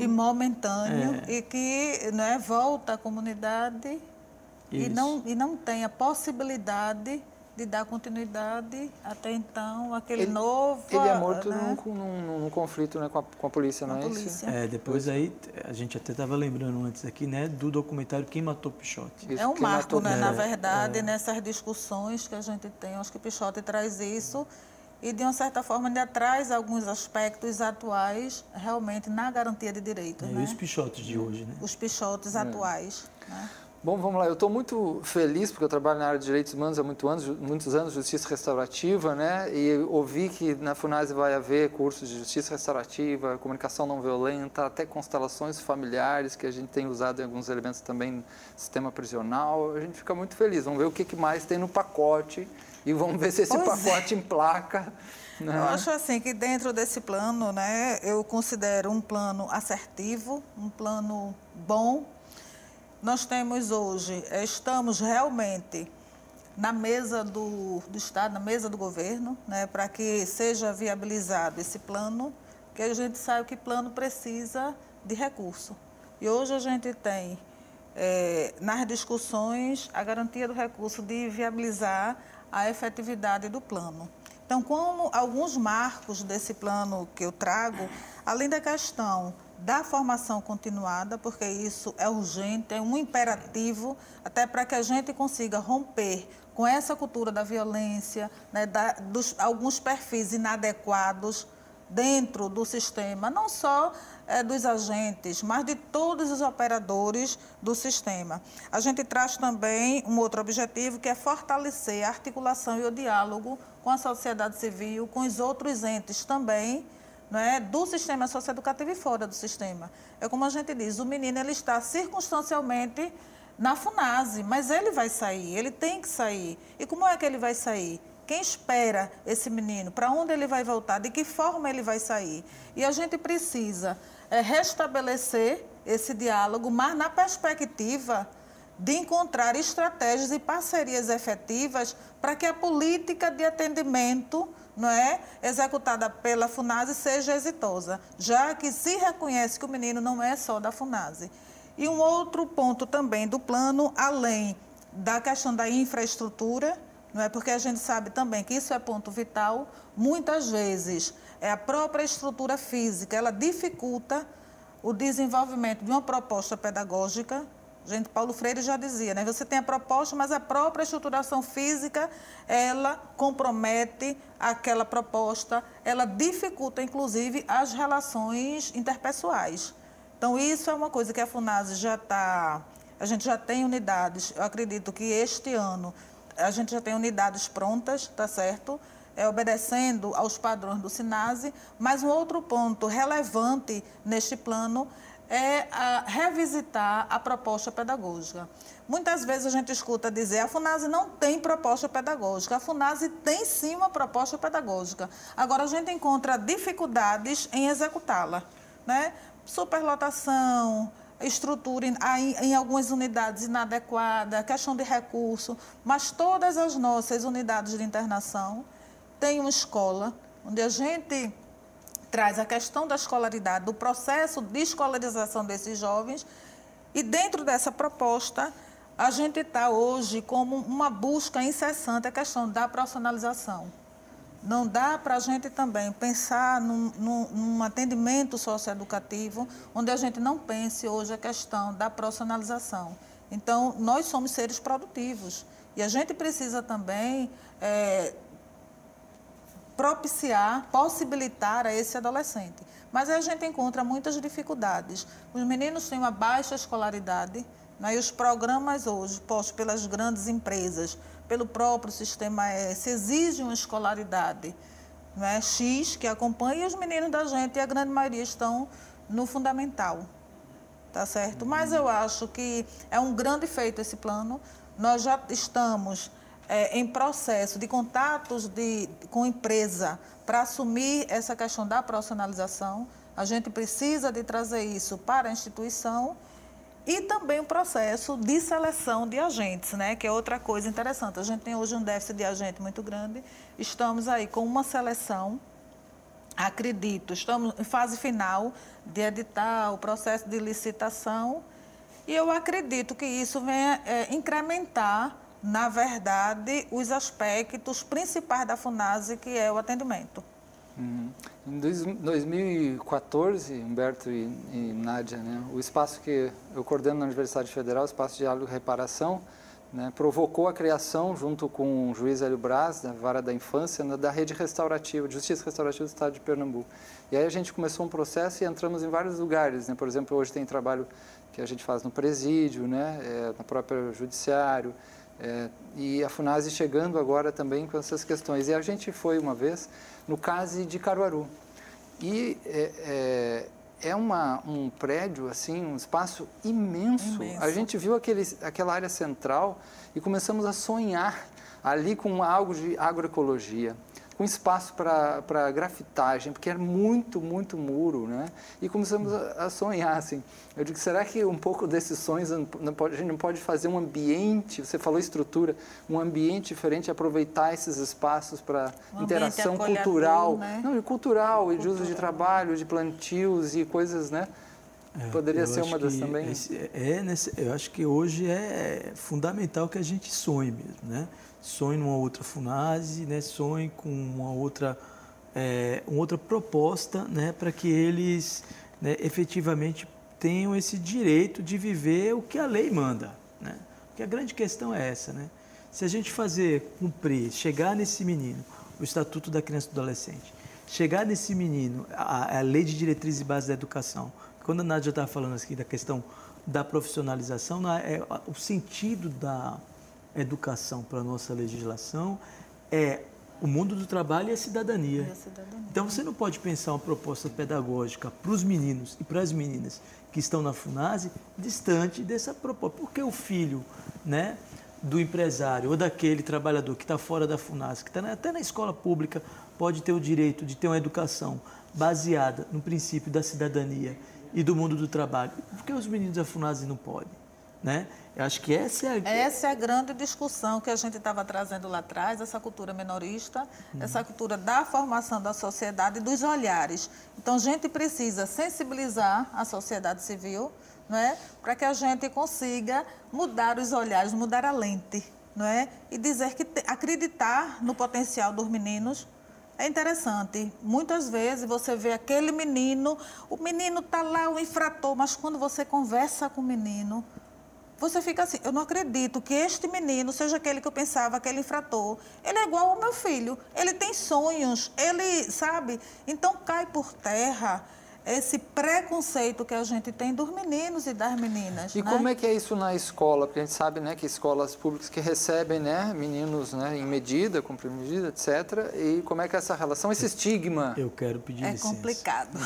momentâneo. E que, né, volta à comunidade e não tem a possibilidade de dar continuidade até então, novo... Ele é morto, né? num conflito, né, com a polícia, não é isso? Depois aí, a gente até estava lembrando antes aqui, né, do documentário Quem Matou Pichote. Isso, é um marco, né, na verdade, nessas discussões que a gente tem. Acho que Pichote traz isso e, de uma certa forma, ainda traz alguns aspectos atuais, realmente, na garantia de direitos. E os Pichotes de hoje, né? Os Pichotes atuais, né? Bom, vamos lá. Eu estou muito feliz porque eu trabalho na área de direitos humanos há muitos anos, justiça restaurativa, né? E ouvi que na FUNASE vai haver cursos de justiça restaurativa, comunicação não violenta, até constelações familiares, que a gente tem usado em alguns elementos também no sistema prisional. A gente fica muito feliz. Vamos ver o que mais tem no pacote e vamos ver se esse pacote emplaca. Né? Eu acho assim que dentro desse plano, né, eu considero um plano assertivo, um plano bom. Nós temos hoje, estamos realmente na mesa do Estado, na mesa do governo, né, para que seja viabilizado esse plano, que a gente sabe que plano precisa de recurso. E hoje a gente tem, nas discussões, a garantia do recurso de viabilizar a efetividade do plano. Então, como alguns marcos desse plano que eu trago, além da questão da formação continuada, porque isso é urgente, é um imperativo, até para que a gente consiga romper com essa cultura da violência, né, dos alguns perfis inadequados dentro do sistema, não só dos agentes, mas de todos os operadores do sistema. A gente traz também um outro objetivo, que é fortalecer a articulação e o diálogo com a sociedade civil, com os outros entes também, né, do sistema socioeducativo e fora do sistema. É como a gente diz, o menino ele está circunstancialmente na FUNASE, mas ele vai sair, ele tem que sair. E como é que ele vai sair? Quem espera esse menino? Para onde ele vai voltar? De que forma ele vai sair? E a gente precisa restabelecer esse diálogo, mas na perspectiva de encontrar estratégias e parcerias efetivas para que a política de atendimento, não é, executada pela FUNASE seja exitosa, já que se reconhece que o menino não é só da FUNASE. E um outro ponto também do plano, além da questão da infraestrutura, não é, porque a gente sabe também que isso é ponto vital, muitas vezes a própria estrutura física, ela dificulta o desenvolvimento de uma proposta pedagógica. Gente, Paulo Freire já dizia, né? Você tem a proposta, mas a própria estruturação física, ela compromete aquela proposta, ela dificulta, inclusive, as relações interpessoais. Então, isso é uma coisa que a FUNASE já está... A gente já tem unidades, eu acredito que este ano a gente já tem unidades prontas, tá certo? Obedecendo aos padrões do SINASE, mas um outro ponto relevante neste plano é revisitar a proposta pedagógica. Muitas vezes a gente escuta dizer, a FUNASE não tem proposta pedagógica. A FUNASE tem sim uma proposta pedagógica. Agora a gente encontra dificuldades em executá-la, né? Superlotação, estrutura em algumas unidades inadequada, questão de recurso, mas todas as nossas unidades de internação têm uma escola onde a gente traz a questão da escolaridade, do processo de escolarização desses jovens, e dentro dessa proposta, a gente está hoje como uma busca incessante a questão da profissionalização. Não dá para a gente também pensar num atendimento socioeducativo onde a gente não pense hoje a questão da profissionalização. Então, nós somos seres produtivos e a gente precisa também possibilitar a esse adolescente. Mas aí a gente encontra muitas dificuldades. Os meninos têm uma baixa escolaridade, né, e os programas hoje, postos pelas grandes empresas, pelo próprio Sistema S, exigem uma escolaridade, né, X, que acompanha, e os meninos da gente, e a grande maioria estão no fundamental. Tá certo? Mas eu acho que é um grande feito esse plano. Nós já estamos em processo de contatos com empresa para assumir essa questão da profissionalização. A gente precisa de trazer isso para a instituição. E também o processo de seleção de agentes, né, que é outra coisa interessante. A gente tem hoje um déficit de agente muito grande. Estamos aí com uma seleção, acredito, estamos em fase final de editar o processo de licitação. E eu acredito que isso venha incrementar, na verdade, os aspectos principais da FUNASE, que é o atendimento. Em 2014, Humberto e Nádia, né, o espaço que eu coordeno na Universidade Federal, o Espaço de Diálogo e Reparação, né, provocou a criação, junto com o juiz Hélio Braz, da Vara da Infância, da Rede Restaurativa, de Justiça Restaurativa do Estado de Pernambuco. E aí a gente começou um processo e entramos em vários lugares, né? Por exemplo, hoje tem trabalho que a gente faz no presídio, né, no próprio judiciário, e a FUNASE chegando agora também com essas questões. E a gente foi uma vez no CASE de Caruaru. E é um prédio, assim, um espaço imenso. A gente viu aquela área central e começamos a sonhar ali com algo de agroecologia, com espaço para grafitagem, porque era muito, muito muro, né? E começamos a sonhar, assim. Eu digo, será que um pouco desses sonhos, a gente não pode fazer um ambiente, você falou estrutura, um ambiente diferente, aproveitar esses espaços para interação cultural, né? Não, cultural, e de uso de trabalho, de plantios e coisas, né? Poderia ser uma das também? Eu acho que hoje é fundamental que a gente sonhe mesmo, né? Sonhe numa outra FUNASE, né? Sonhe com uma outra proposta, né? Para que eles, né, efetivamente tenham esse direito de viver o que a lei manda, né? Porque a grande questão é essa, né? Se a gente cumprir, chegar nesse menino, o Estatuto da Criança e do Adolescente, chegar nesse menino, a Lei de Diretrizes e Bases da Educação, quando a Nádia estava falando aqui da questão da profissionalização, o sentido da educação para a nossa legislação é o mundo do trabalho e a cidadania. Então, você não pode pensar uma proposta pedagógica para os meninos e para as meninas que estão na FUNASE distante dessa proposta. Porque o filho, né, do empresário ou daquele trabalhador que está fora da FUNASE, que está até na escola pública, pode ter o direito de ter uma educação baseada no princípio da cidadania e do mundo do trabalho. Por que os meninos da FUNASE não podem? Né? Eu acho que essa é a grande discussão que a gente estava trazendo lá atrás, essa cultura menorista, essa cultura da formação da sociedade e dos olhares. Então, a gente precisa sensibilizar a sociedade civil, né, para que a gente consiga mudar os olhares, mudar a lente, não é? E dizer que acreditar no potencial dos meninos é interessante. Muitas vezes você vê aquele menino, o menino está lá, o infrator, mas quando você conversa com o menino, você fica assim, eu não acredito que este menino seja aquele que eu pensava, aquele infrator. Ele é igual ao meu filho, ele tem sonhos, ele, sabe? Então cai por terra esse preconceito que a gente tem dos meninos e das meninas. E, né, como é que é isso na escola? Porque a gente sabe, né, que escolas públicas que recebem, né, meninos, né, em medida, cumprir medida, etc. E como é que é essa relação, esse estigma? Eu quero pedir licença. É complicado.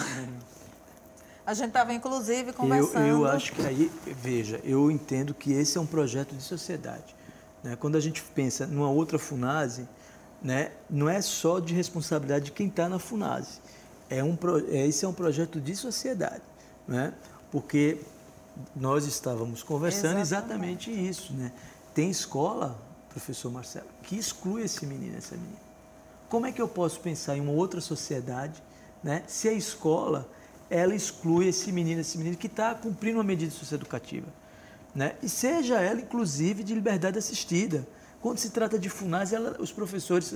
A gente estava, inclusive, conversando... Eu acho que aí, veja, eu entendo que esse é um projeto de sociedade, né? Quando a gente pensa numa outra FUNASE, né, não é só de responsabilidade de quem está na FUNASE. Esse é um projeto de sociedade, né? Porque nós estávamos conversando exatamente isso, né? Tem escola, professor Marcelo, que exclui esse menino, essa menina. Como é que eu posso pensar em uma outra sociedade, né, se a escola ela exclui esse menino que está cumprindo uma medida socioeducativa? né? E seja ela, inclusive, de liberdade assistida. Quando se trata de FUNASE, os professores...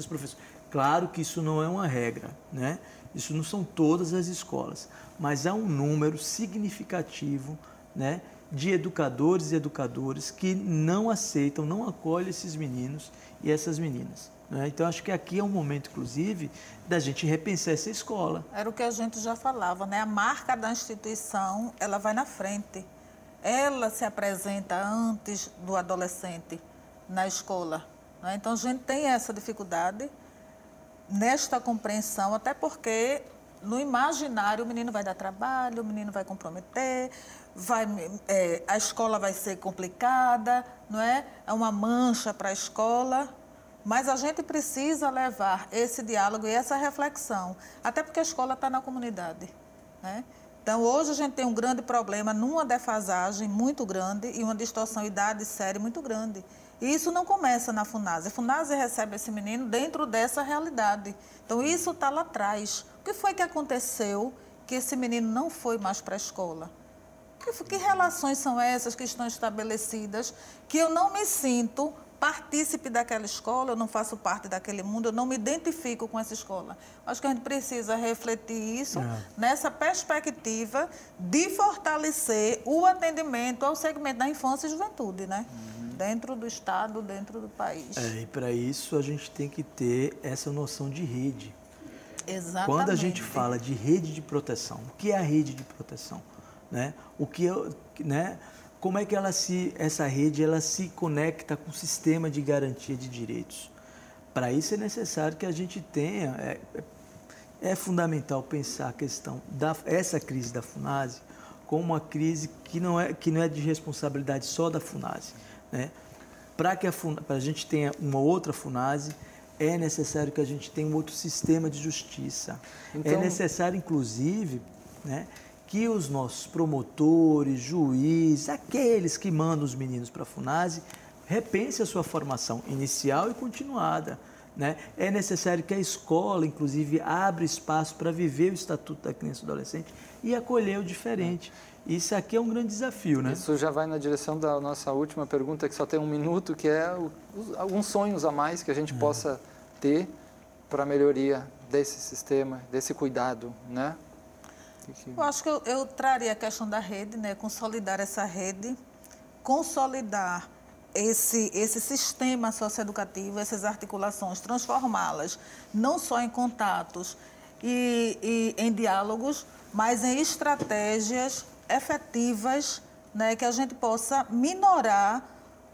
Claro que isso não é uma regra, né? Isso não são todas as escolas, mas há um número significativo, né, de educadores e educadoras que não aceitam, não acolhem esses meninos e essas meninas. Né? Então, acho que aqui é um momento, inclusive, da gente repensar essa escola. Era o que a gente já falava, né? A marca da instituição, ela vai na frente. Ela se apresenta antes do adolescente na escola. Né? Então, a gente tem essa dificuldade nesta compreensão, até porque no imaginário o menino vai dar trabalho, o menino vai comprometer, a escola vai ser complicada, não é? É uma mancha para a escola, mas a gente precisa levar esse diálogo e essa reflexão, até porque a escola está na comunidade, né? Então, hoje a gente tem um grande problema numa defasagem muito grande e uma distorção idade série muito grande. E isso não começa na FUNASE. A FUNASE recebe esse menino dentro dessa realidade. Então, isso está lá atrás. O que foi que aconteceu que esse menino não foi mais para a escola? Que relações são essas que estão estabelecidas que eu não me sinto partícipe daquela escola, eu não faço parte daquele mundo, eu não me identifico com essa escola. Acho que a gente precisa refletir isso nessa perspectiva de fortalecer o atendimento ao segmento da infância e juventude, né? Dentro do Estado, dentro do país. E para isso a gente tem que ter essa noção de rede. Exatamente. Quando a gente fala de rede de proteção, o que é a rede de proteção? Né? Como é que essa rede ela se conecta com o sistema de garantia de direitos? Para isso é necessário que a gente tenha, é fundamental pensar a questão essa crise da FUNASE como uma crise que não é de responsabilidade só da FUNASE. Né? Para que a gente tenha uma outra FUNASE, é necessário que a gente tenha um outro sistema de justiça. Então, é necessário, inclusive, né, que os nossos promotores, juízes, aqueles que mandam os meninos para a FUNASE, repensem a sua formação inicial e continuada. Né? É necessário que a escola, inclusive, abra espaço para viver o Estatuto da Criança e do Adolescente e acolher o diferente. Isso aqui é um grande desafio, né? Isso já vai na direção da nossa última pergunta, que só tem um minuto, que é alguns sonhos a mais que a gente possa ter para a melhoria desse sistema, desse cuidado, né? Eu acho que eu traria a questão da rede, né? Consolidar essa rede, consolidar esse sistema socioeducativo, essas articulações, transformá-las não só em contatos e em diálogos, mas em estratégias efetivas, né, que a gente possa minorar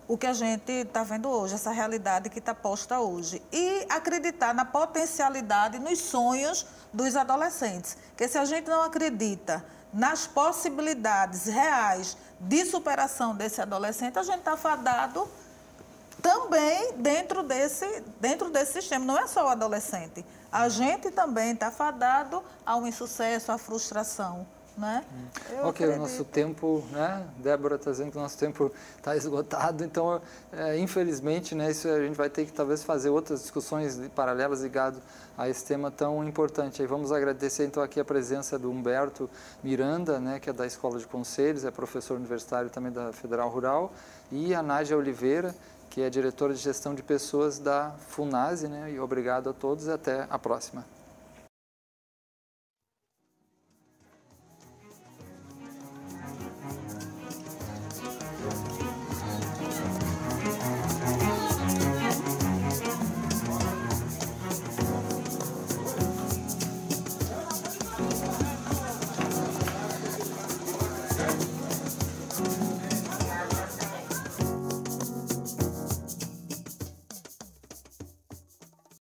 o que a gente está vendo hoje, essa realidade que está posta hoje. E acreditar na potencialidade, nos sonhos dos adolescentes. Porque se a gente não acredita nas possibilidades reais de superação desse adolescente, a gente está fadado também dentro desse sistema. Não é só o adolescente. A gente também está fadado ao insucesso, à frustração. Né? Ok, o nosso tempo, né? Débora está dizendo que o nosso tempo está esgotado, então, infelizmente, né, isso a gente vai ter que talvez fazer outras discussões paralelas ligadas a esse tema tão importante. Aí vamos agradecer então aqui a presença do Humberto Miranda, né, que é da Escola de Conselhos, é professor universitário também da Federal Rural, e a Nádia Oliveira, que é diretora de gestão de pessoas da FUNASE, né? E obrigado a todos e até a próxima.